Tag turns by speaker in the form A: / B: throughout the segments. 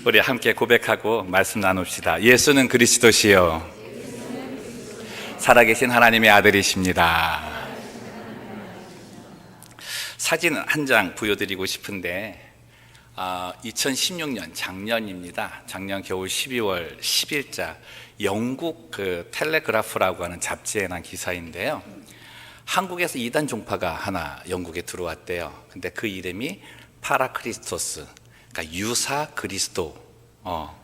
A: 우리 함께 고백하고 말씀 나눕시다. 예수는 그리스도시요 살아계신 하나님의 아들이십니다. 사진 한 장 보여드리고 싶은데 2016년 작년입니다. 작년 겨울 12월 10일자 영국 텔레그라프라고 하는 잡지에 난 기사인데요. 한국에서 이단 종파가 하나 영국에 들어왔대요. 근데 그 이름이 파라크리스토스, 그러니까 유사 그리스도.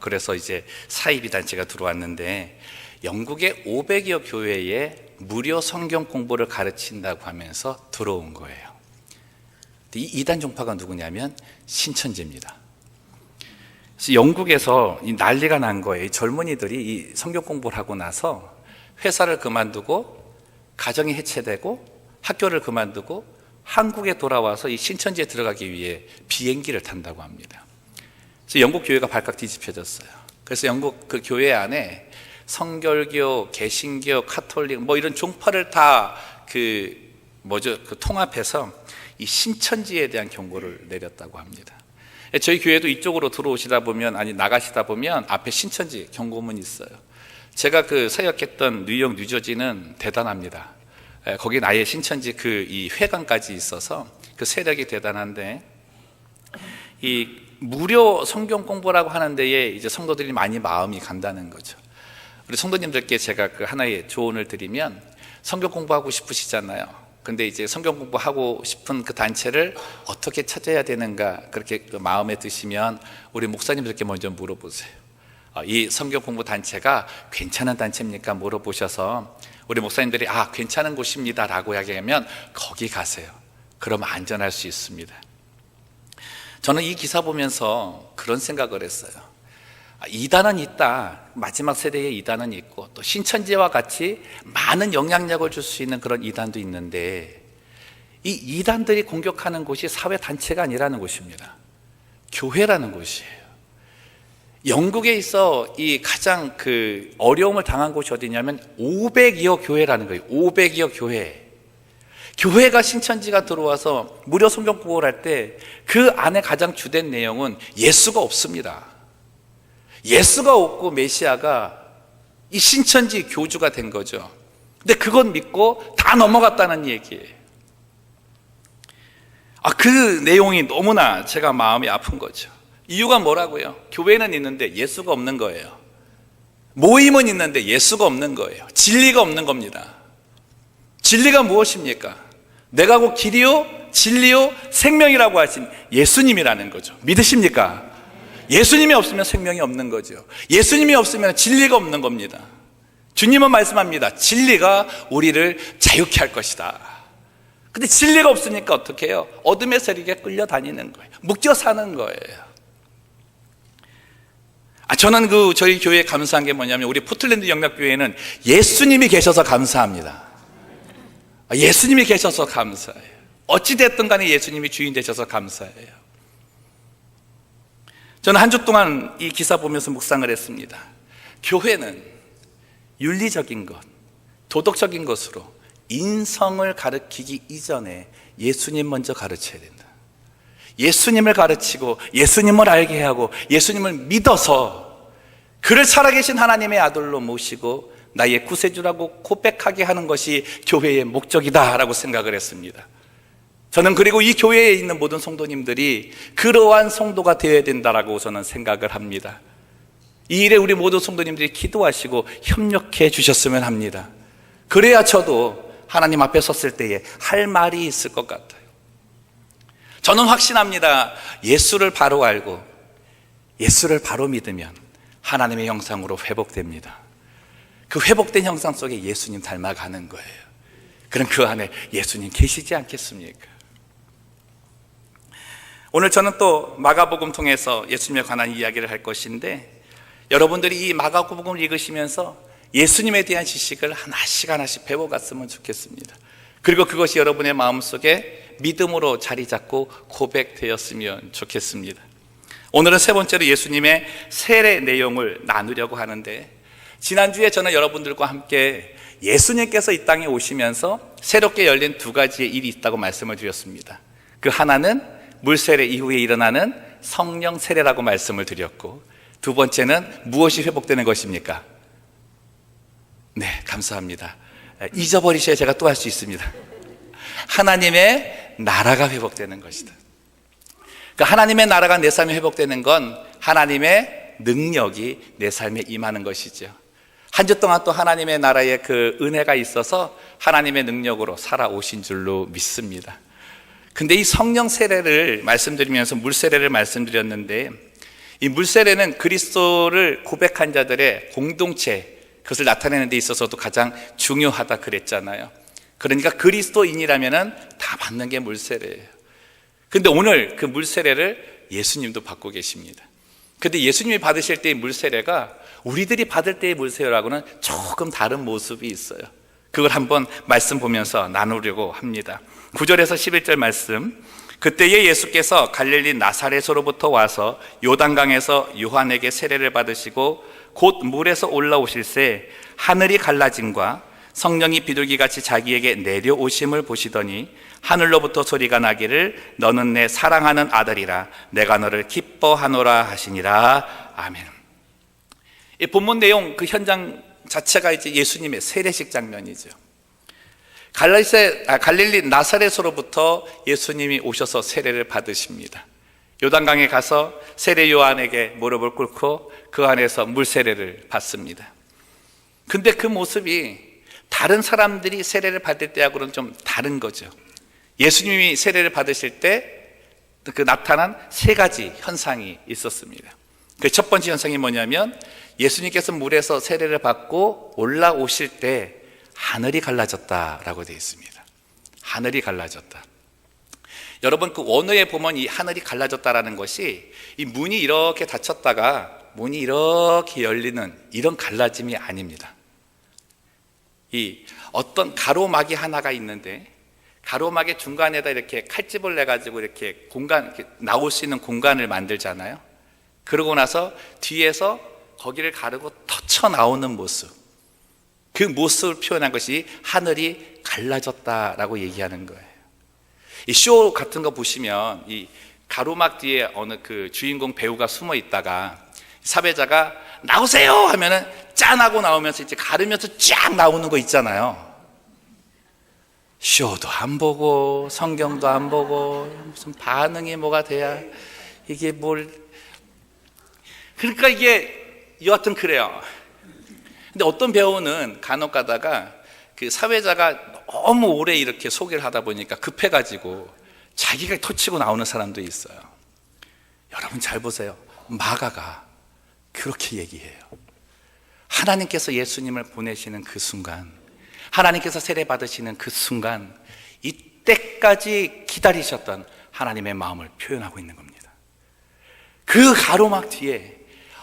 A: 그래서 이제 사이비 단체가 들어왔는데 영국의 500여 교회에 무료 성경 공부를 가르친다고 하면서 들어온 거예요. 이 이단 종파가 누구냐면 신천지입니다. 그래서 영국에서 이 난리가 난 거예요. 이 젊은이들이 이 성경 공부를 하고 나서 회사를 그만두고 가정이 해체되고 학교를 그만두고 한국에 돌아와서 이 신천지에 들어가기 위해 비행기를 탄다고 합니다. 그래서 영국 교회가 발칵 뒤집혀졌어요. 그래서 영국 그 교회 안에 성결교, 개신교, 카톨릭 뭐 이런 종파를 다 통합해서 이 신천지에 대한 경고를 내렸다고 합니다. 저희 교회도 이쪽으로 들어오시다 보면, 나가시다 보면 앞에 신천지 경고문이 있어요. 제가 사역했던 뉴욕, 뉴저지는 대단합니다. 거긴 아예 신천지 이 회관까지 있어서 그 세력이 대단한데, 이 무료 성경 공부라고 하는 데에 이제 성도들이 많이 마음이 간다는 거죠. 우리 성도님들께 제가 하나의 조언을 드리면, 성경 공부하고 싶으시잖아요. 근데 이제 성경 공부하고 싶은 그 단체를 어떻게 찾아야 되는가, 그렇게 마음에 드시면 우리 목사님들께 먼저 물어보세요. 이 성경 공부 단체가 괜찮은 단체입니까? 물어보셔서 우리 목사님들이 괜찮은 곳입니다 라고 이야기하면 거기 가세요. 그러면 안전할 수 있습니다. 저는 이 기사 보면서 그런 생각을 했어요. 이단은 있다. 마지막 세대의 이단은 있고, 또 신천지와 같이 많은 영향력을 줄 수 있는 그런 이단도 있는데, 이 이단들이 공격하는 곳이 사회단체가 아니라는 곳입니다. 교회라는 곳이에요. 영국에 있어 이 가장 어려움을 당한 곳이 어디냐면 500여 교회라는 거예요. 500여 교회. 교회가 신천지가 들어와서 무료 성경 공부를 할 때 그 안에 가장 주된 내용은 예수가 없습니다. 예수가 없고 메시아가 이 신천지 교주가 된 거죠. 근데 그건 믿고 다 넘어갔다는 얘기예요. 그 내용이 너무나 제가 마음이 아픈 거죠. 이유가 뭐라고요? 교회는 있는데 예수가 없는 거예요. 모임은 있는데 예수가 없는 거예요. 진리가 없는 겁니다. 진리가 무엇입니까? 내가 곧 길이요 진리요 생명이라고 하신 예수님이라는 거죠. 믿으십니까? 예수님이 없으면 생명이 없는 거죠. 예수님이 없으면 진리가 없는 겁니다. 주님은 말씀합니다. 진리가 우리를 자유케 할 것이다. 근데 진리가 없으니까 어떻게 해요? 어둠의 세력에 끌려다니는 거예요. 묶여 사는 거예요. 저는 저희 교회에 감사한 게 뭐냐면, 우리 포틀랜드 영락교회는 예수님이 계셔서 감사합니다. 예수님이 계셔서 감사해요. 어찌됐든 간에 예수님이 주인 되셔서 감사해요. 저는 한 주 동안 이 기사 보면서 묵상을 했습니다. 교회는 윤리적인 것, 도덕적인 것으로 인성을 가르치기 이전에 예수님 먼저 가르쳐야 된다. 예수님을 가르치고 예수님을 알게 하고 예수님을 믿어서 그를 살아계신 하나님의 아들로 모시고 나의 구세주라고 고백하게 하는 것이 교회의 목적이다라고 생각을 했습니다. 저는 그리고 이 교회에 있는 모든 성도님들이 그러한 성도가 되어야 된다라고 저는 생각을 합니다. 이 일에 우리 모든 성도님들이 기도하시고 협력해 주셨으면 합니다. 그래야 저도 하나님 앞에 섰을 때에 할 말이 있을 것 같아요. 저는 확신합니다. 예수를 바로 알고 예수를 바로 믿으면 하나님의 형상으로 회복됩니다. 그 회복된 형상 속에 예수님 닮아가는 거예요. 그럼 그 안에 예수님 계시지 않겠습니까? 오늘 저는 또 마가복음 통해서 예수님에 관한 이야기를 할 것인데, 여러분들이 이 마가복음을 읽으시면서 예수님에 대한 지식을 하나씩 배워갔으면 좋겠습니다. 그리고 그것이 여러분의 마음속에 믿음으로 자리 잡고 고백되었으면 좋겠습니다. 오늘은 세 번째로 예수님의 세례 내용을 나누려고 하는데, 지난주에 저는 여러분들과 함께 예수님께서 이 땅에 오시면서 새롭게 열린 두 가지의 일이 있다고 말씀을 드렸습니다. 그 하나는 물세례 이후에 일어나는 성령 세례라고 말씀을 드렸고, 두 번째는 무엇이 회복되는 것입니까? 네, 감사합니다. 잊어버리셔야 제가 또 할 수 있습니다. 하나님의 나라가 회복되는 것이다. 그러니까 하나님의 나라가 내 삶에 회복되는 건 하나님의 능력이 내 삶에 임하는 것이죠. 한 주 동안 또 하나님의 나라의 그 은혜가 있어서 하나님의 능력으로 살아오신 줄로 믿습니다. 근데 이 성령 세례를 말씀드리면서 물 세례를 말씀드렸는데, 이 물 세례는 그리스도를 고백한 자들의 공동체, 그것을 나타내는 데 있어서도 가장 중요하다 그랬잖아요. 그러니까 그리스도인이라면은 다 받는 게 물 세례예요. 근데 오늘 그 물 세례를 예수님도 받고 계십니다. 근데 예수님이 받으실 때의 물 세례가 우리들이 받을 때의 물 세례하고는 조금 다른 모습이 있어요. 그걸 한번 말씀 보면서 나누려고 합니다. 9절에서 11절 말씀. 그때에 예수께서 갈릴리 나사렛으로부터 와서 요단강에서 요한에게 세례를 받으시고 곧 물에서 올라오실새 하늘이 갈라짐과 성령이 비둘기같이 자기에게 내려오심을 보시더니 하늘로부터 소리가 나기를 너는 내 사랑하는 아들이라 내가 너를 기뻐하노라 하시니라. 아멘. 이 본문 내용 그 현장 자체가 이제 예수님의 세례식 장면이죠. 갈릴리 나사렛으로부터 예수님이 오셔서 세례를 받으십니다. 요단강에 가서 세례 요한에게 무릎을 꿇고 그 안에서 물 세례를 받습니다. 근데 그 모습이 다른 사람들이 세례를 받을 때하고는 좀 다른 거죠. 예수님이 세례를 받으실 때 그 나타난 세 가지 현상이 있었습니다. 그 첫 번째 현상이 뭐냐면 예수님께서 물에서 세례를 받고 올라오실 때 하늘이 갈라졌다라고 되어 있습니다. 하늘이 갈라졌다. 여러분 그 원어에 보면 이 하늘이 갈라졌다라는 것이 이 문이 이렇게 닫혔다가 문이 이렇게 열리는 이런 갈라짐이 아닙니다. 이 어떤 가로막이 하나가 있는데 가로막의 중간에다 이렇게 칼집을 내가지고 이렇게 이렇게 나올 수 있는 공간을 만들잖아요. 그러고 나서 뒤에서 거기를 가르고 터쳐 나오는 모습, 그 모습을 표현한 것이 하늘이 갈라졌다라고 얘기하는 거예요. 이 쇼 같은 거 보시면 이 가로막 뒤에 어느 그 주인공 배우가 숨어 있다가 사회자가 나오세요 하면은 짠하고 나오면서 이제 가르면서 쫙 나오는 거 있잖아요. 쇼도 안 보고 성경도 안 보고 무슨 반응이 뭐가 돼야 이게 뭘, 그러니까 이게 여하튼 그래요. 근데 어떤 배우는 간혹 가다가 그 사회자가 너무 오래 이렇게 소개를 하다 보니까 급해가지고 자기가 터치고 나오는 사람도 있어요. 여러분 잘 보세요. 마가가 그렇게 얘기해요. 하나님께서 예수님을 보내시는 그 순간, 하나님께서 세례 받으시는 그 순간, 이때까지 기다리셨던 하나님의 마음을 표현하고 있는 겁니다. 그 가로막 뒤에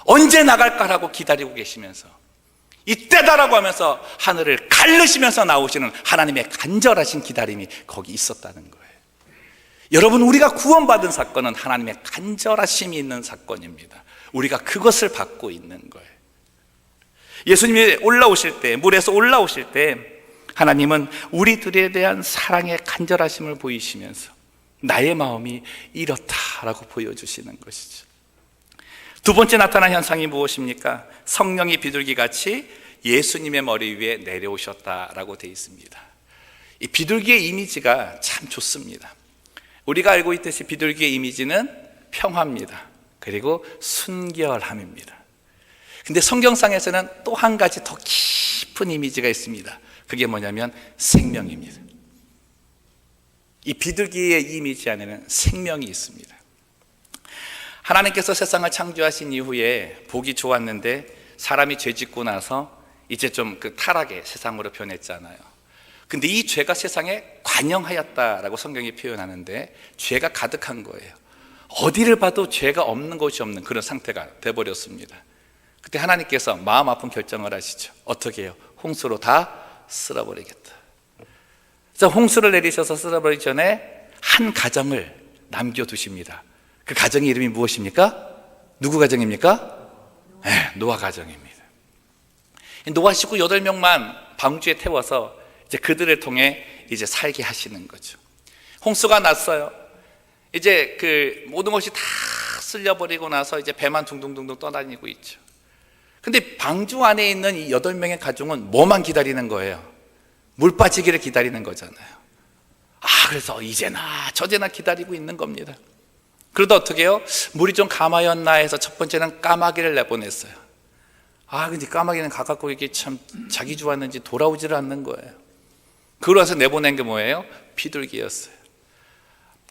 A: 언제 나갈까라고 기다리고 계시면서 이때다라고 하면서 하늘을 갈르시면서 나오시는 하나님의 간절하신 기다림이 거기 있었다는 거예요. 여러분, 우리가 구원받은 사건은 하나님의 간절하심이 있는 사건입니다. 우리가 그것을 받고 있는 거예요. 예수님이 올라오실 때, 물에서 올라오실 때 하나님은 우리들에 대한 사랑의 간절하심을 보이시면서 나의 마음이 이렇다라고 보여주시는 것이죠. 두 번째 나타난 현상이 무엇입니까? 성령이 비둘기같이 예수님의 머리 위에 내려오셨다라고 되어 있습니다. 이 비둘기의 이미지가 참 좋습니다. 우리가 알고 있듯이 비둘기의 이미지는 평화입니다. 그리고 순결함입니다. 근데 성경상에서는 또 한 가지 더 깊은 이미지가 있습니다. 그게 뭐냐면 생명입니다. 이 비둘기의 이미지 안에는 생명이 있습니다. 하나님께서 세상을 창조하신 이후에 보기 좋았는데 사람이 죄 짓고 나서 이제 좀 그 타락의 세상으로 변했잖아요. 근데 이 죄가 세상에 관영하였다라고 성경이 표현하는데 죄가 가득한 거예요. 어디를 봐도 죄가 없는 곳이 없는 그런 상태가 돼버렸습니다. 그때 하나님께서 마음 아픈 결정을 하시죠. 어떻게 해요? 홍수로 다 쓸어버리겠다. 그래서 홍수를 내리셔서 쓸어버리기 전에 한 가정을 남겨두십니다. 그 가정의 이름이 무엇입니까? 누구 가정입니까? 네, 노아 가정입니다. 노아 식구 8명만 방주에 태워서 이제 그들을 통해 이제 살게 하시는 거죠. 홍수가 났어요. 이제 그 모든 것이 다 쓸려버리고 나서 이제 배만 둥둥둥둥 떠다니고 있죠. 근데 방주 안에 있는 이 8명의 가족은 뭐만 기다리는 거예요? 물 빠지기를 기다리는 거잖아요. 그래서 이제나 저제나 기다리고 있는 겁니다. 그러다 어떻게 해요? 물이 좀 감아였나 해서 첫 번째는 까마귀를 내보냈어요. 근데 까마귀는 가깝고 이게 참 자기 좋았는지 돌아오지를 않는 거예요. 그러고서 내보낸 게 뭐예요? 비둘기였어요.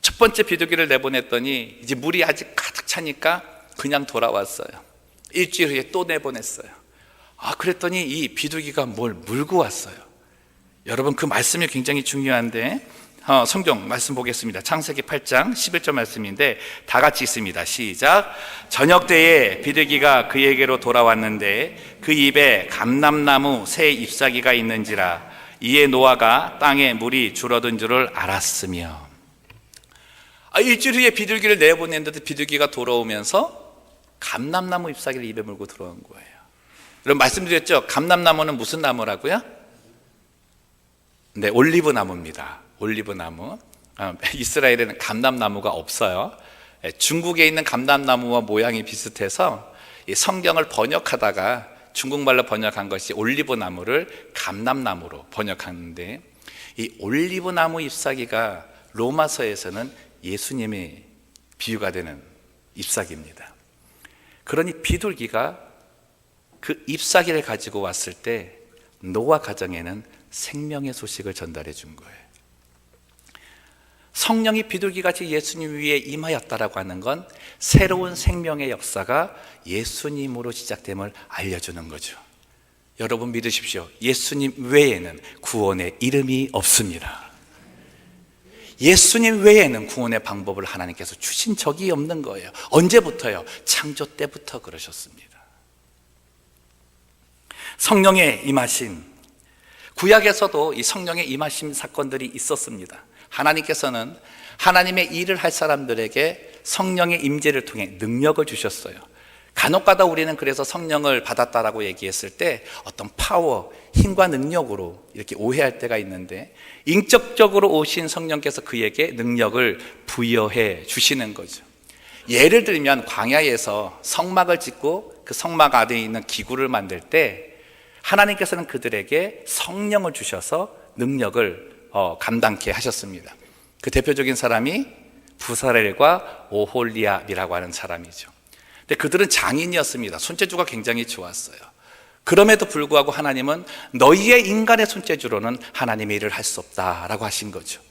A: 첫 번째 비둘기를 내보냈더니 이제 물이 아직 가득 차니까 그냥 돌아왔어요. 일주일 후에 또 내보냈어요. 그랬더니 이 비둘기가 뭘 물고 왔어요. 여러분, 그 말씀이 굉장히 중요한데 성경 말씀 보겠습니다. 창세기 8장 11절 말씀인데 다 같이 있습니다. 시작. 저녁 때에 비둘기가 그에게로 돌아왔는데 그 입에 감람나무 새 잎사귀가 있는지라 이에 노아가 땅에 물이 줄어든 줄을 알았으며. 일주일 후에 비둘기를 내보냈는데 비둘기가 돌아오면서 감람나무 잎사귀를 입에 물고 들어온 거예요. 여러분, 말씀드렸죠? 감람나무는 무슨 나무라고요? 네, 올리브 나무입니다. 올리브 나무. 이스라엘에는 감람나무가 없어요. 중국에 있는 감람나무와 모양이 비슷해서 이 성경을 번역하다가 중국말로 번역한 것이 올리브 나무를 감람나무로 번역하는데, 이 올리브 나무 잎사귀가 로마서에서는 예수님의 비유가 되는 잎사귀입니다. 그러니 비둘기가 그 잎사귀를 가지고 왔을 때 노아 가정에는 생명의 소식을 전달해 준 거예요. 성령이 비둘기같이 예수님 위에 임하였다라고 하는 건 새로운 생명의 역사가 예수님으로 시작됨을 알려주는 거죠. 여러분 믿으십시오. 예수님 외에는 구원의 이름이 없습니다. 예수님 외에는 구원의 방법을 하나님께서 주신 적이 없는 거예요. 언제부터요? 창조 때부터 그러셨습니다. 성령의 임하심, 구약에서도 이 성령의 임하심 사건들이 있었습니다. 하나님께서는 하나님의 일을 할 사람들에게 성령의 임재를 통해 능력을 주셨어요. 간혹가다 우리는 그래서 성령을 받았다라고 얘기했을 때 어떤 파워, 힘과 능력으로 이렇게 오해할 때가 있는데, 인격적으로 오신 성령께서 그에게 능력을 부여해 주시는 거죠. 예를 들면 광야에서 성막을 짓고 그 성막 안에 있는 기구를 만들 때 하나님께서는 그들에게 성령을 주셔서 능력을 감당케 하셨습니다. 그 대표적인 사람이 부사렐과 오홀리압이라고 하는 사람이죠. 근데 그들은 장인이었습니다. 손재주가 굉장히 좋았어요. 그럼에도 불구하고 하나님은 너희의 인간의 손재주로는 하나님의 일을 할 수 없다라고 하신 거죠.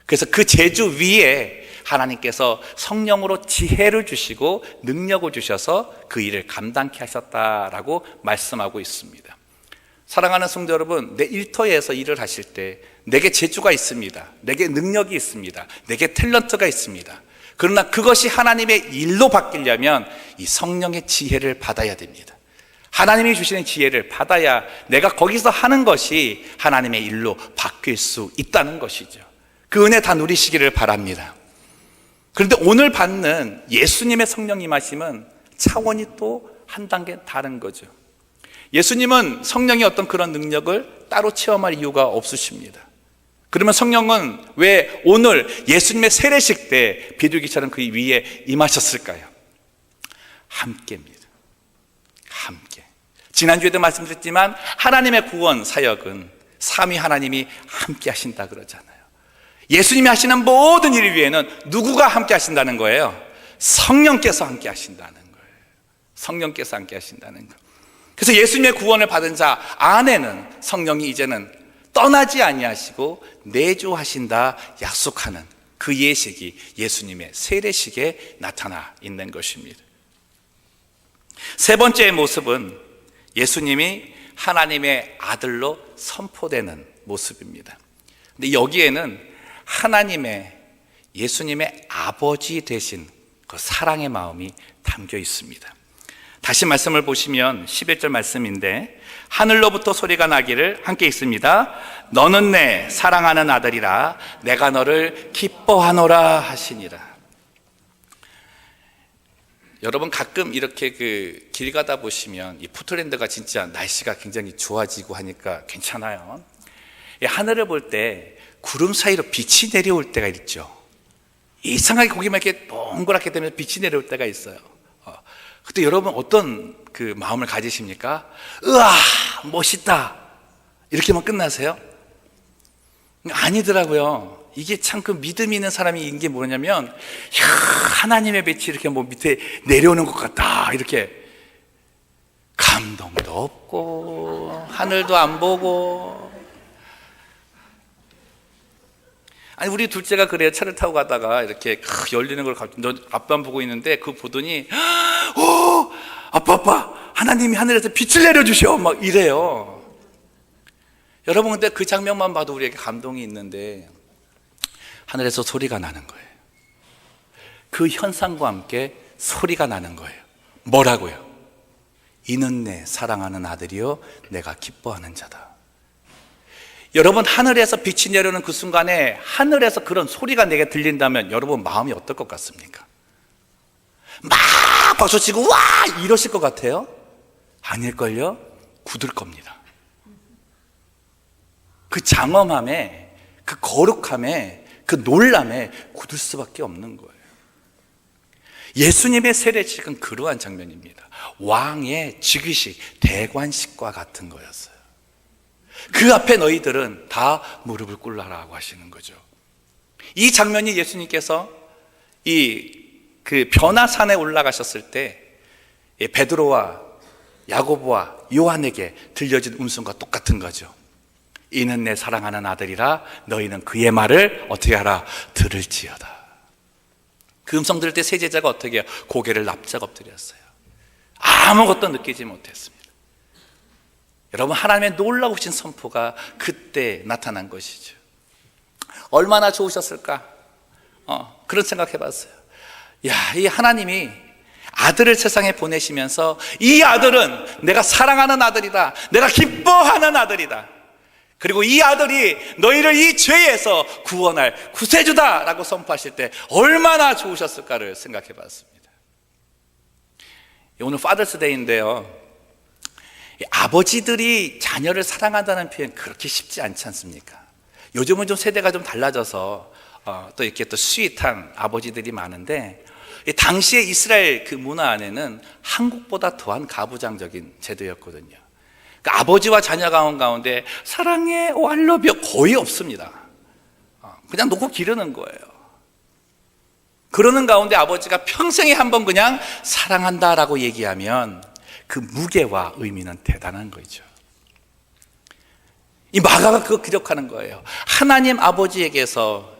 A: 그래서 그 재주 위에 하나님께서 성령으로 지혜를 주시고 능력을 주셔서 그 일을 감당케 하셨다라고 말씀하고 있습니다. 사랑하는 성도 여러분, 내 일터에서 일을 하실 때 내게 재주가 있습니다. 내게 능력이 있습니다. 내게 탤런트가 있습니다. 그러나 그것이 하나님의 일로 바뀌려면 이 성령의 지혜를 받아야 됩니다. 하나님이 주시는 지혜를 받아야 내가 거기서 하는 것이 하나님의 일로 바뀔 수 있다는 것이죠. 그 은혜 다 누리시기를 바랍니다. 그런데 오늘 받는 예수님의 성령 임하심은 차원이 또 한 단계 다른 거죠. 예수님은 성령의 어떤 그런 능력을 따로 체험할 이유가 없으십니다. 그러면 성령은 왜 오늘 예수님의 세례식 때 비둘기처럼 그 위에 임하셨을까요? 함께입니다. 함께. 지난주에도 말씀드렸지만 하나님의 구원 사역은 삼위 하나님이 함께 하신다 그러잖아요. 예수님이 하시는 모든 일 위에는 누구가 함께 하신다는 거예요? 성령께서 함께 하신다는 거예요. 성령께서 함께 하신다는 거. 그래서 예수님의 구원을 받은 자 안에는 성령이 이제는 떠나지 아니하시고 내주하신다 약속하는 그 예식이 예수님의 세례식에 나타나 있는 것입니다. 세 번째의 모습은 예수님이 하나님의 아들로 선포되는 모습입니다. 근데 여기에는 하나님의, 예수님의 아버지 되신 그 사랑의 마음이 담겨 있습니다. 다시 말씀을 보시면 11절 말씀인데, 하늘로부터 소리가 나기를, 함께 있습니다. 너는 내 사랑하는 아들이라 내가 너를 기뻐하노라 하시니라. 여러분 가끔 이렇게 길 가다 보시면 이 포틀랜드가 진짜 날씨가 굉장히 좋아지고 하니까 괜찮아요. 하늘을 볼 때 구름 사이로 빛이 내려올 때가 있죠. 이상하게 고기만 이렇게 동그랗게 되면 빛이 내려올 때가 있어요. 그때 여러분 어떤 그 마음을 가지십니까? 으아, 멋있다. 이렇게만 끝나세요? 아니더라고요. 이게 참 그 믿음이 있는 사람이 있는 게 뭐냐면, 야, 하나님의 빛이 이렇게 뭐 밑에 내려오는 것 같다. 이렇게 감동도 없고, 하늘도 안 보고. 아니, 우리 둘째가 그래요. 차를 타고 가다가 이렇게 열리는 걸 앞만 보고 있는데, 그거 보더니, 오! 아빠, 하나님이 하늘에서 빛을 내려주셔! 막 이래요. 여러분, 근데 그 장면만 봐도 우리에게 감동이 있는데, 하늘에서 소리가 나는 거예요. 그 현상과 함께 소리가 나는 거예요. 뭐라고요? 이는 내 사랑하는 아들이요, 내가 기뻐하는 자다. 여러분, 하늘에서 빛이 내려오는 그 순간에 하늘에서 그런 소리가 내게 들린다면 여러분 마음이 어떨 것 같습니까? 막 박수치고 와 이러실 것 같아요? 아닐걸요? 굳을 겁니다. 그 장엄함에, 그 거룩함에, 그 놀람에 굳을 수밖에 없는 거예요. 예수님의 세례식은 그러한 장면입니다. 왕의 즉위식, 대관식과 같은 거였어요. 그 앞에 너희들은 다 무릎을 꿇라라고 하시는 거죠. 이 장면이 예수님께서 그 변화산에 올라가셨을 때 베드로와 야고보와 요한에게 들려진 음성과 똑같은 거죠. 이는 내 사랑하는 아들이라 너희는 그의 말을 어떻게 하라? 들을지어다. 그 음성 들을 때 세 제자가 어떻게 해요? 고개를 납작 엎드렸어요. 아무것도 느끼지 못했습니다. 여러분, 하나님의 놀라우신 선포가 그때 나타난 것이죠. 얼마나 좋으셨을까? 그런 생각 해봤어요. 야, 이 하나님이 아들을 세상에 보내시면서 이 아들은 내가 사랑하는 아들이다. 내가 기뻐하는 아들이다. 그리고 이 아들이 너희를 이 죄에서 구원할 구세주다 라고 선포하실 때 얼마나 좋으셨을까를 생각해 봤습니다. 오늘 파더스데이인데요, 아버지들이 자녀를 사랑한다는 표현 그렇게 쉽지 않지 않습니까? 요즘은 좀 세대가 좀 달라져서 또 이렇게 또 스윗한 아버지들이 많은데, 당시에 이스라엘 그 문화 안에는 한국보다 더한 가부장적인 제도였거든요. 그러니까 아버지와 자녀 가운데 사랑해, I love you 거의 없습니다. 그냥 놓고 기르는 거예요. 그러는 가운데 아버지가 평생에 한 번 그냥 사랑한다라고 얘기하면 그 무게와 의미는 대단한 거죠. 이 마가가 그거 기록하는 거예요. 하나님 아버지에게서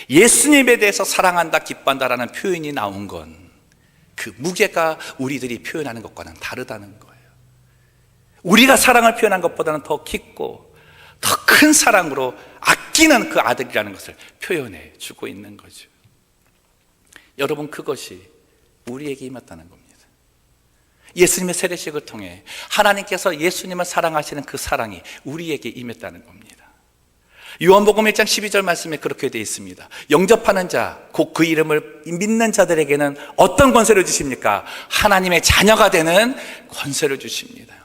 A: 예수님에 대해서 사랑한다, 기뻐한다라는 표현이 나온 건 그 무게가 우리들이 표현하는 것과는 다르다는 거예요. 우리가 사랑을 표현한 것보다는 더 깊고 더 큰 사랑으로 아끼는 그 아들이라는 것을 표현해 주고 있는 거죠. 여러분, 그것이 우리에게 임했다는 겁니다. 예수님의 세례식을 통해 하나님께서 예수님을 사랑하시는 그 사랑이 우리에게 임했다는 겁니다. 요한복음 1장 12절 말씀에 그렇게 되어 있습니다. 영접하는 자, 곧 그 이름을 믿는 자들에게는 어떤 권세를 주십니까? 하나님의 자녀가 되는 권세를 주십니다.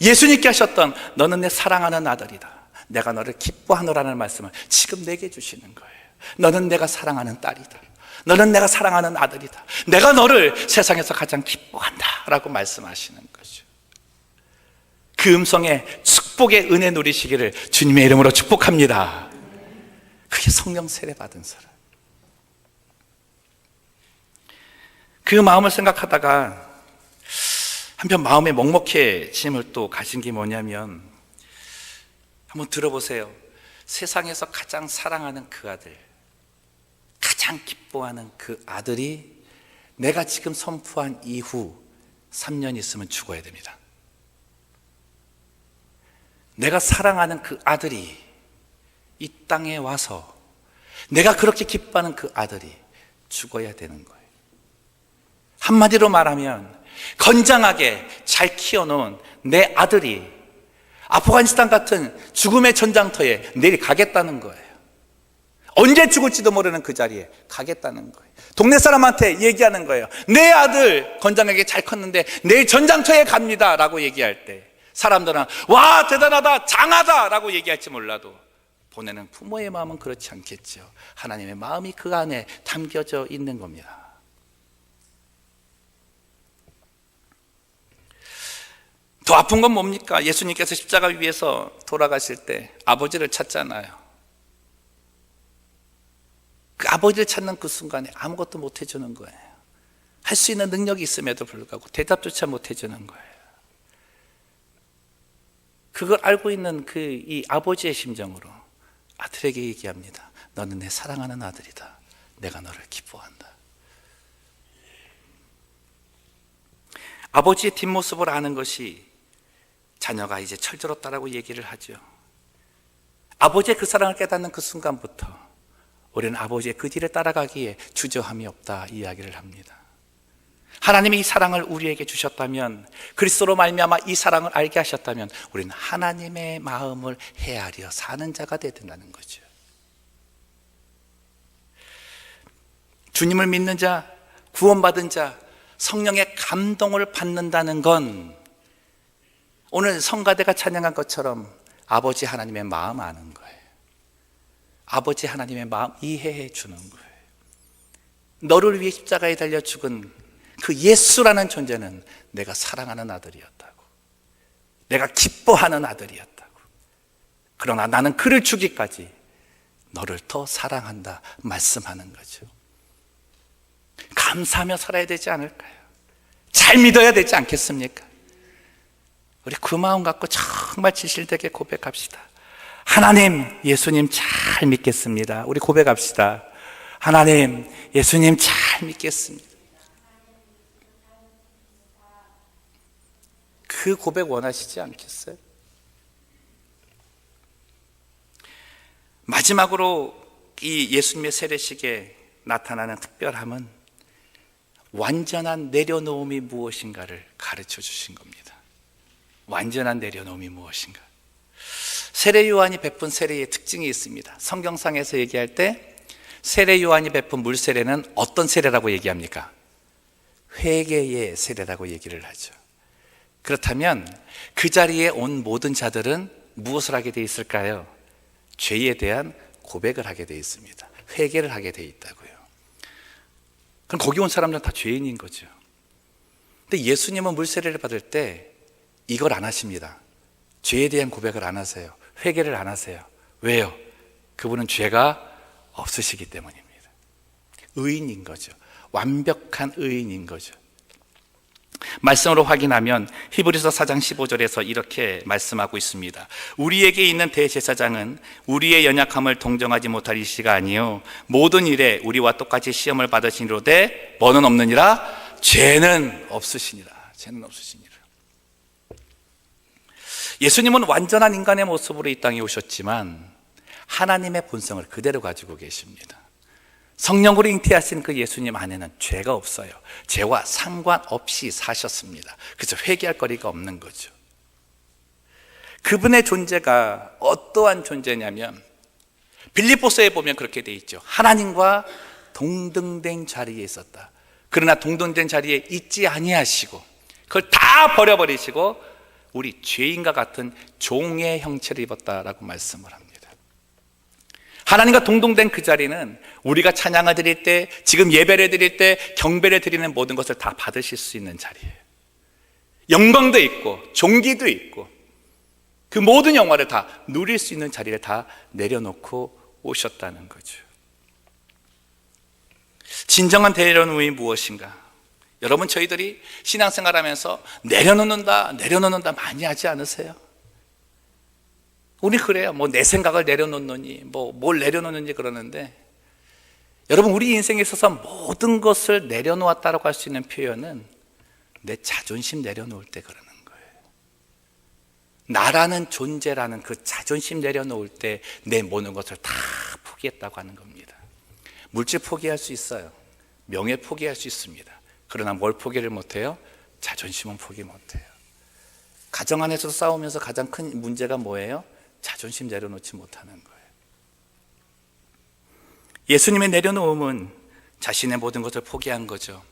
A: 예수님께 하셨던 너는 내 사랑하는 아들이다, 내가 너를 기뻐하노라는 말씀을 지금 내게 주시는 거예요. 너는 내가 사랑하는 딸이다, 너는 내가 사랑하는 아들이다, 내가 너를 세상에서 가장 기뻐한다 라고 말씀하시는 거죠. 그 음성에 축복의 은혜 누리시기를 주님의 이름으로 축복합니다. 그게 성령 세례 받은 사람. 그 마음을 생각하다가 한편 마음에 먹먹해짐을 또 가진 게 뭐냐면, 한번 들어보세요. 세상에서 가장 사랑하는 그 아들, 가장 기뻐하는 그 아들이 내가 지금 선포한 이후 3년 있으면 죽어야 됩니다. 내가 사랑하는 그 아들이 이 땅에 와서 내가 그렇게 기뻐하는 그 아들이 죽어야 되는 거예요. 한마디로 말하면 건장하게 잘 키워놓은 내 아들이 아프가니스탄 같은 죽음의 전장터에 내일 가겠다는 거예요. 언제 죽을지도 모르는 그 자리에 가겠다는 거예요. 동네 사람한테 얘기하는 거예요. 내 아들 건장하게 잘 컸는데 내일 전장터에 갑니다 라고 얘기할 때 사람들은 와 대단하다, 장하다 라고 얘기할지 몰라도 보내는 부모의 마음은 그렇지 않겠죠. 하나님의 마음이 그 안에 담겨져 있는 겁니다. 더 아픈 건 뭡니까? 예수님께서 십자가 위에서 돌아가실 때 아버지를 찾잖아요. 그 아버지를 찾는 그 순간에 아무것도 못 해주는 거예요. 할 수 있는 능력이 있음에도 불구하고 대답조차 못 해주는 거예요. 그걸 알고 있는 그 이 아버지의 심정으로 아들에게 얘기합니다. 너는 내 사랑하는 아들이다. 내가 너를 기뻐한다. 아버지의 뒷모습을 아는 것이 자녀가 이제 철들었다라고 얘기를 하죠. 아버지의 그 사랑을 깨닫는 그 순간부터 우리는 아버지의 그 뒤를 따라가기에 주저함이 없다 이야기를 합니다. 하나님이 이 사랑을 우리에게 주셨다면, 그리스도로 말미암아 이 사랑을 알게 하셨다면 우리는 하나님의 마음을 헤아려 사는 자가 되어야 된다는 거죠. 주님을 믿는 자, 구원받은 자, 성령의 감동을 받는다는 건 오늘 성가대가 찬양한 것처럼 아버지 하나님의 마음 아는 거예요. 아버지 하나님의 마음 이해해 주는 거예요. 너를 위해 십자가에 달려 죽은 그 예수라는 존재는 내가 사랑하는 아들이었다고, 내가 기뻐하는 아들이었다고. 그러나 나는 그를 주기까지 너를 더 사랑한다 말씀하는 거죠. 감사하며 살아야 되지 않을까요? 잘 믿어야 되지 않겠습니까? 우리 그 마음 갖고 정말 진실되게 고백합시다. 하나님, 예수님 잘 믿겠습니다. 우리 고백합시다. 하나님, 예수님 잘 믿겠습니다. 그 고백 원하시지 않겠어요? 마지막으로 이 예수님의 세례식에 나타나는 특별함은 완전한 내려놓음이 무엇인가를 가르쳐 주신 겁니다. 완전한 내려놓음이 무엇인가? 세례 요한이 베푼 세례의 특징이 있습니다. 성경상에서 얘기할 때 세례 요한이 베푼 물 세례는 어떤 세례라고 얘기합니까? 회개의 세례라고 얘기를 하죠. 그렇다면 그 자리에 온 모든 자들은 무엇을 하게 돼 있을까요? 죄에 대한 고백을 하게 돼 있습니다. 회개를 하게 돼 있다고요. 그럼 거기 온 사람들은 다 죄인인 거죠. 근데 예수님은 물 세례를 받을 때 이걸 안 하십니다. 죄에 대한 고백을 안 하세요. 회개를 안 하세요. 왜요? 그분은 죄가 없으시기 때문입니다. 의인인 거죠. 완벽한 의인인 거죠. 말씀으로 확인하면 히브리서 4장 15절에서 이렇게 말씀하고 있습니다. 우리에게 있는 대제사장은 우리의 연약함을 동정하지 못할 이시가 아니요 모든 일에 우리와 똑같이 시험을 받으시니로되 뭐는 없느니라? 죄는 없으시니라. 죄는 없으시니라. 예수님은 완전한 인간의 모습으로 이 땅에 오셨지만 하나님의 본성을 그대로 가지고 계십니다. 성령으로 잉태하신 그 예수님 안에는 죄가 없어요. 죄와 상관없이 사셨습니다. 그래서 회개할 거리가 없는 거죠. 그분의 존재가 어떠한 존재냐면 빌립보서에 보면 그렇게 돼 있죠. 하나님과 동등된 자리에 있었다. 그러나 동등된 자리에 있지 아니하시고 그걸 다 버려버리시고 우리 죄인과 같은 종의 형체를 입었다라고 말씀을 합니다. 하나님과 동등된 그 자리는 우리가 찬양을 드릴 때, 지금 예배를 드릴 때, 경배를 드리는 모든 것을 다 받으실 수 있는 자리예요. 영광도 있고 존귀도 있고 그 모든 영화를 다 누릴 수 있는 자리를 다 내려놓고 오셨다는 거죠. 진정한 내려놓음이 무엇인가? 여러분, 저희들이 신앙생활하면서 내려놓는다 많이 하지 않으세요? 우리 그래요. 뭐 내 생각을 내려놓느니 뭘 내려놓는지 그러는데, 여러분, 우리 인생에 있어서 모든 것을 내려놓았다고 할 수 있는 표현은 내 자존심 내려놓을 때 그러는 거예요. 나라는 존재라는 그 자존심 내려놓을 때 내 모든 것을 다 포기했다고 하는 겁니다. 물질 포기할 수 있어요. 명예 포기할 수 있습니다. 그러나 뭘 포기를 못해요? 자존심은 포기 못해요. 가정 안에서도 싸우면서 가장 큰 문제가 뭐예요? 자존심 내려놓지 못하는 거예요. 예수님의 내려놓음은 자신의 모든 것을 포기한 거죠.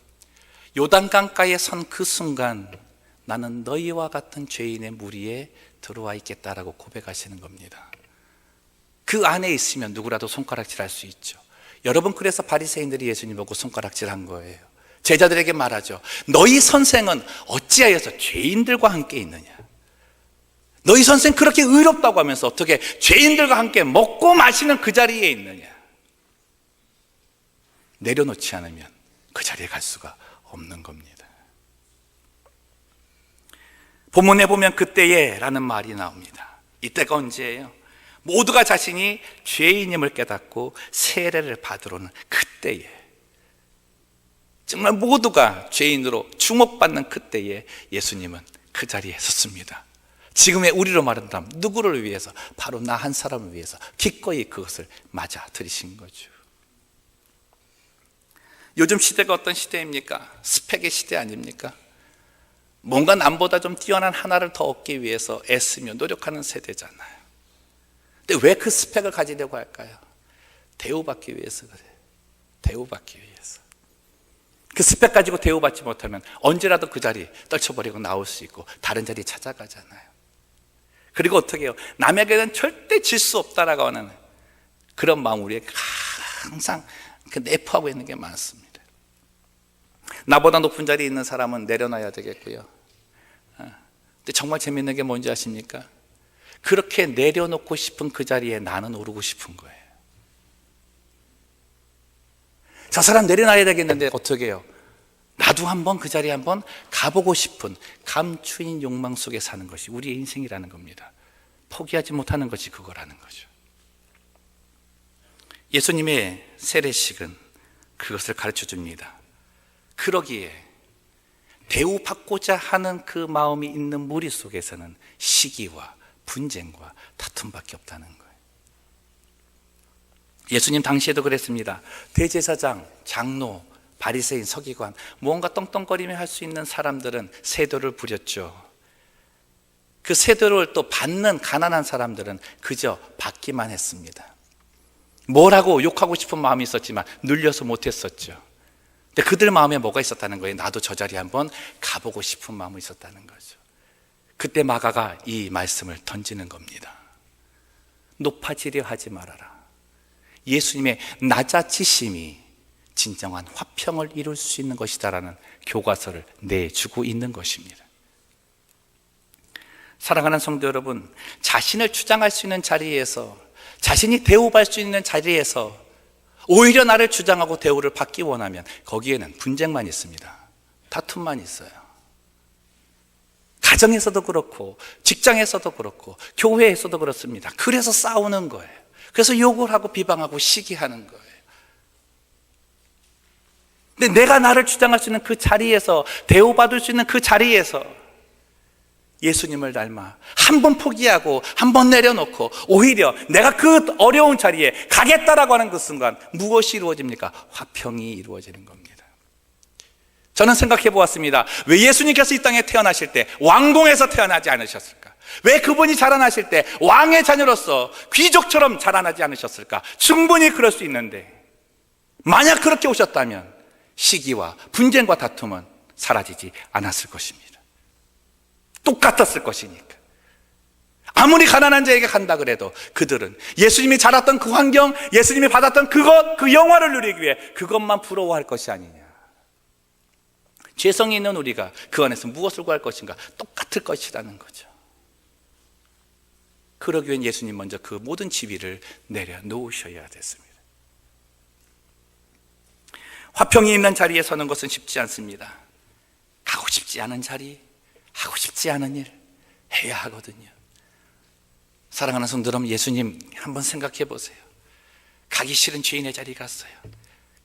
A: 요단강가에 선 그 순간 나는 너희와 같은 죄인의 무리에 들어와 있겠다라고 고백하시는 겁니다. 그 그 안에 있으면 누구라도 손가락질할 수 있죠. 여러분, 그래서 바리새인들이 예수님 보고 손가락질한 거예요. 제자들에게 말하죠. 너희 선생은 어찌하여서 죄인들과 함께 있느냐? 너희 선생 그렇게 의롭다고 하면서 어떻게 죄인들과 함께 먹고 마시는 그 자리에 있느냐? 내려놓지 않으면 그 자리에 갈 수가 없는 겁니다. 본문에 보면 그때에 라는 말이 나옵니다. 이때가 언제예요? 모두가 자신이 죄인임을 깨닫고 세례를 받으러는 그때에, 정말 모두가 죄인으로 주목받는 그때에 예수님은 그 자리에 섰습니다. 지금의 우리로 말한다면 누구를 위해서? 바로 나 한 사람을 위해서 기꺼이 그것을 맞아 들이신 거죠. 요즘 시대가 어떤 시대입니까? 스펙의 시대 아닙니까? 뭔가 남보다 좀 뛰어난 하나를 더 얻기 위해서 애쓰며 노력하는 세대잖아요. 근데 왜 그 스펙을 가지려고 할까요? 대우받기 위해서 그래요. 대우받기 위해서. 그 스펙 가지고 대우받지 못하면 언제라도 그 자리 떨쳐버리고 나올 수 있고 다른 자리 찾아가잖아요. 그리고 어떻게 해요? 남에게는 절대 질 수 없다라고 하는 그런 마음 우리에게 항상 내포하고 있는 게 많습니다. 나보다 높은 자리에 있는 사람은 내려놔야 되겠고요. 근데 정말 재밌는 게 뭔지 아십니까? 그렇게 내려놓고 싶은 그 자리에 나는 오르고 싶은 거예요. 저 사람 내려놔야 되겠는데 어떻게 해요? 나도 한번 그 자리에 한번 가보고 싶은 감추인 욕망 속에 사는 것이 우리의 인생이라는 겁니다. 포기하지 못하는 것이 그거라는 거죠. 예수님의 세례식은 그것을 가르쳐 줍니다. 그러기에 대우받고자 하는 그 마음이 있는 무리 속에서는 시기와 분쟁과 다툼밖에 없다는 거예요. 예수님 당시에도 그랬습니다. 대제사장, 장로, 바리새인, 서기관, 무언가 떵떵거리며 할 수 있는 사람들은 세도를 부렸죠. 그 세도를 또 받는 가난한 사람들은 그저 받기만 했습니다. 뭐라고 욕하고 싶은 마음이 있었지만 눌려서 못했었죠. 근데 그들 마음에 뭐가 있었다는 거예요? 나도 저 자리에 한번 가보고 싶은 마음이 있었다는 거죠. 그때 마가가 이 말씀을 던지는 겁니다. 높아지려 하지 말아라. 예수님의 낮아지심이 진정한 화평을 이룰 수 있는 것이다라는 교과서를 내주고 있는 것입니다. 사랑하는 성도 여러분, 자신을 주장할 수 있는 자리에서, 자신이 대우받을 수 있는 자리에서 오히려 나를 주장하고 대우를 받기 원하면 거기에는 분쟁만 있습니다. 다툼만 있어요. 가정에서도 그렇고 직장에서도 그렇고 교회에서도 그렇습니다. 그래서 싸우는 거예요. 그래서 욕을 하고 비방하고 시기하는 거예요. 근데 내가 나를 주장할 수 있는 그 자리에서, 대우받을 수 있는 그 자리에서 예수님을 닮아 한 번 포기하고 한 번 내려놓고 오히려 내가 그 어려운 자리에 가겠다라고 하는 그 순간 무엇이 이루어집니까? 화평이 이루어지는 겁니다. 저는 생각해 보았습니다. 왜 예수님께서 이 땅에 태어나실 때 왕궁에서 태어나지 않으셨을까? 왜 그분이 자라나실 때 왕의 자녀로서 귀족처럼 자라나지 않으셨을까? 충분히 그럴 수 있는데, 만약 그렇게 오셨다면 시기와 분쟁과 다툼은 사라지지 않았을 것입니다. 똑같았을 것이니까. 아무리 가난한 자에게 간다 그래도 그들은 예수님이 자랐던 그 환경, 예수님이 받았던 그것, 그 영화를 누리기 위해 그것만 부러워할 것이 아니냐. 죄성이 있는 우리가 그 안에서 무엇을 구할 것인가? 똑같을 것이라는 거죠. 그러기 위해 예수님 먼저 그 모든 지위를 내려놓으셔야 됐습니다. 화평이 있는 자리에 서는 것은 쉽지 않습니다. 가고 싶지 않은 자리, 하고 싶지 않은 일 해야 하거든요. 사랑하는 성도 여러분, 예수님 한번 생각해 보세요. 가기 싫은 죄인의 자리에 갔어요.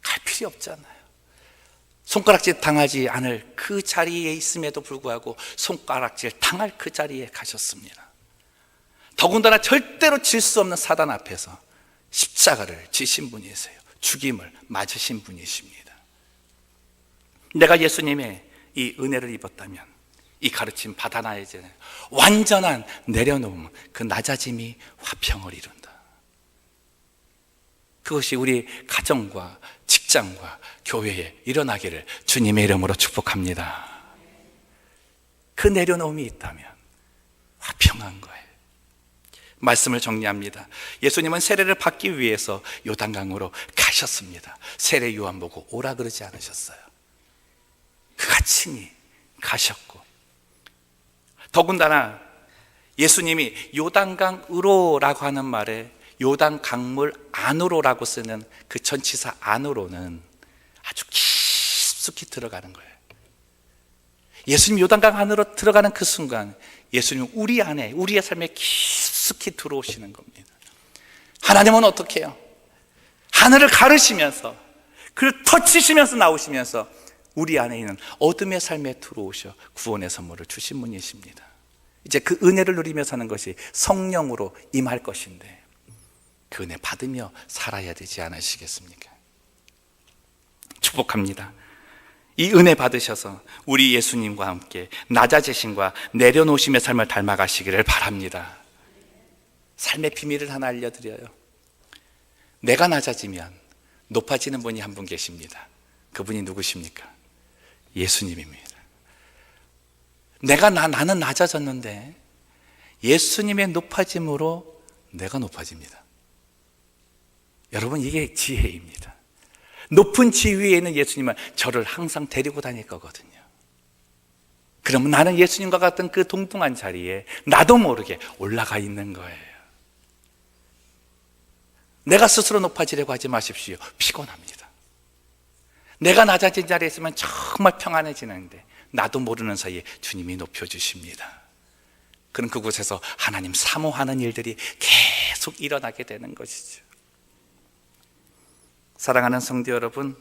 A: 갈 필요 없잖아요. 손가락질 당하지 않을 그 자리에 있음에도 불구하고 손가락질 당할 그 자리에 가셨습니다. 더군다나 절대로 질 수 없는 사단 앞에서 십자가를 지신 분이세요. 죽임을 맞으신 분이십니다. 내가 예수님의 이 은혜를 입었다면, 이 가르침 받아놔야 되는 완전한 내려놓음, 그 낮아짐이 화평을 이룬다. 그것이 우리 가정과 직장과 교회에 일어나기를 주님의 이름으로 축복합니다. 그 내려놓음이 있다면 화평한 거예요. 말씀을 정리합니다. 예수님은 세례를 받기 위해서 요단강으로 가셨습니다. 세례 요한 보고 오라 그러지 않으셨어요. 그가 친히 가셨고, 더군다나 예수님이 요단강으로라고 하는 말에 요단 강물 안으로라고 쓰는 그 전치사 안으로는 아주 깊숙이 들어가는 거예요. 예수님 요단강 안으로 들어가는 그 순간 예수님은 우리 안에, 우리의 삶에 깊숙이 들어오시는 겁니다. 하나님은 어떻게 해요? 하늘을 가르시면서, 그를 터치시면서 나오시면서 우리 안에 있는 어둠의 삶에 들어오셔 구원의 선물을 주신 분이십니다. 이제 그 은혜를 누리며 사는 것이 성령으로 임할 것인데, 그 은혜 받으며 살아야 되지 않으시겠습니까? 축복합니다. 이 은혜 받으셔서 우리 예수님과 함께 낮아지심과 내려놓으심의 삶을 닮아가시기를 바랍니다. 삶의 비밀을 하나 알려드려요. 내가 낮아지면 높아지는 분이 한 분 계십니다. 그분이 누구십니까? 예수님입니다. 나는 낮아졌는데 예수님의 높아짐으로 내가 높아집니다. 여러분, 이게 지혜입니다. 높은 지위에 있는 예수님은 저를 항상 데리고 다닐 거거든요. 그러면 나는 예수님과 같은 그 동등한 자리에 나도 모르게 올라가 있는 거예요. 내가 스스로 높아지려고 하지 마십시오. 피곤합니다. 내가 낮아진 자리에 있으면 정말 평안해지는데 나도 모르는 사이에 주님이 높여주십니다. 그럼 그곳에서 하나님 사모하는 일들이 계속 일어나게 되는 것이죠. 사랑하는 성도 여러분,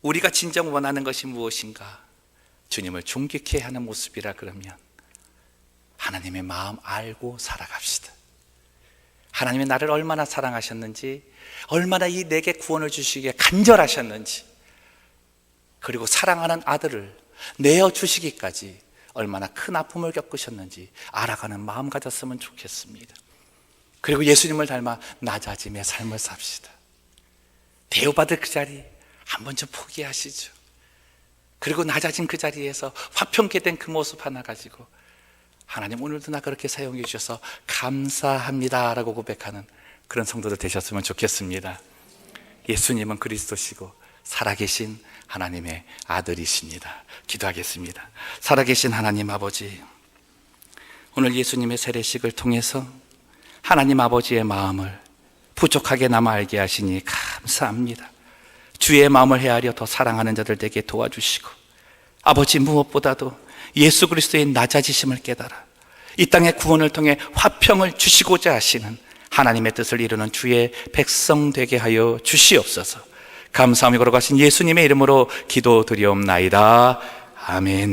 A: 우리가 진정 원하는 것이 무엇인가? 주님을 존귀케 하는 모습이라 그러면 하나님의 마음 알고 살아갑시다. 하나님이 나를 얼마나 사랑하셨는지, 얼마나 내게 구원을 주시기에 간절하셨는지, 그리고 사랑하는 아들을 내어주시기까지 얼마나 큰 아픔을 겪으셨는지 알아가는 마음 가졌으면 좋겠습니다. 그리고 예수님을 닮아 낮아짐의 삶을 삽시다. 대우받을 그 자리 한 번쯤 포기하시죠. 그리고 낮아진 그 자리에서 화평케 된 그 모습 하나 가지고 하나님, 오늘도 나 그렇게 사용해 주셔서 감사합니다 라고 고백하는 그런 성도들 되셨으면 좋겠습니다. 예수님은 그리스도시고 살아계신 하나님의 아들이십니다. 기도하겠습니다. 살아계신 하나님 아버지, 오늘 예수님의 세례식을 통해서 하나님 아버지의 마음을 부족하게나마 알게 하시니 감사합니다. 주의 마음을 헤아려 더 사랑하는 자들 되게 도와주시고, 아버지, 무엇보다도 예수 그리스도의 낮아지심을 깨달아 이 땅의 구원을 통해 화평을 주시고자 하시는 하나님의 뜻을 이루는 주의 백성 되게 하여 주시옵소서. 감사하며 걸어가신 예수님의 이름으로 기도드리옵나이다. 아멘.